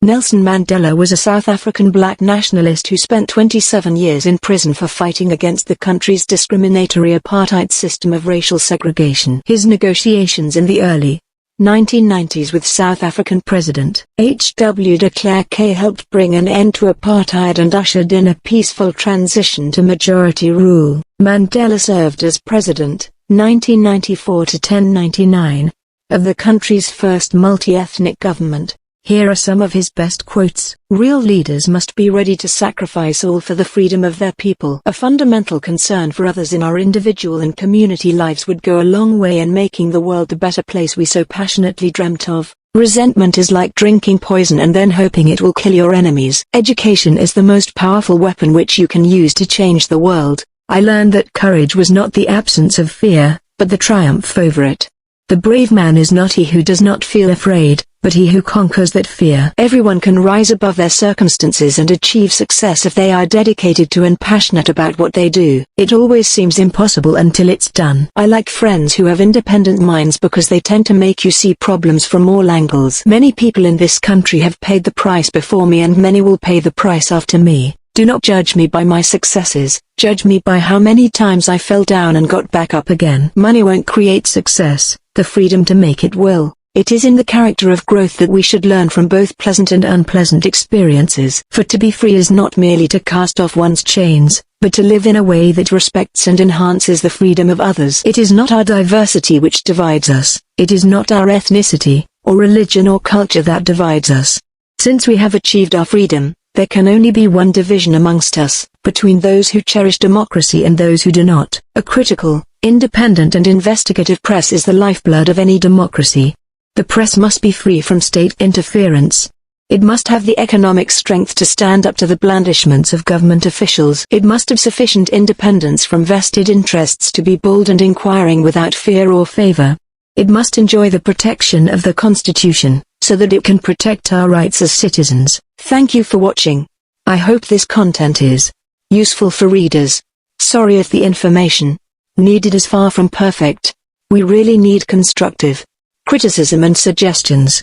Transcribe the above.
Nelson Mandela was a South African black nationalist who spent 27 years in prison for fighting against the country's discriminatory apartheid system of racial segregation. His negotiations in the early 1990s with South African President H.W. de Klerk helped bring an end to apartheid and ushered in a peaceful transition to majority rule. Mandela served as president, 1994 to 1099, of the country's first multi-ethnic government. Here are some of his best quotes. Real leaders must be ready to sacrifice all for the freedom of their people. A fundamental concern for others in our individual and community lives would go a long way in making the world the better place we so passionately dreamt of. Resentment is like drinking poison and then hoping it will kill your enemies. Education is the most powerful weapon which you can use to change the world. I learned that courage was not the absence of fear, but the triumph over it. The brave man is not he who does not feel afraid, but he who conquers that fear. Everyone can rise above their circumstances and achieve success if they are dedicated to and passionate about what they do. It always seems impossible until it's done. I like friends who have independent minds because they tend to make you see problems from all angles. Many people in this country have paid the price before me and many will pay the price after me. Do not judge me by my successes, judge me by how many times I fell down and got back up again. Money won't create success, the freedom to make it will. It is in the character of growth that we should learn from both pleasant and unpleasant experiences. For to be free is not merely to cast off one's chains, but to live in a way that respects and enhances the freedom of others. It is not our diversity which divides us, it is not our ethnicity, or religion or culture that divides us. Since we have achieved our freedom, there can only be one division amongst us, between those who cherish democracy and those who do not. A critical, independent and investigative press is the lifeblood of any democracy. The press must be free from state interference. It must have the economic strength to stand up to the blandishments of government officials. It must have sufficient independence from vested interests to be bold and inquiring without fear or favor. It must enjoy the protection of the Constitution, so that it can protect our rights as citizens. Thank you for watching. I hope this content is useful for readers. Sorry if the information needed is far from perfect. We really need constructive criticism and suggestions.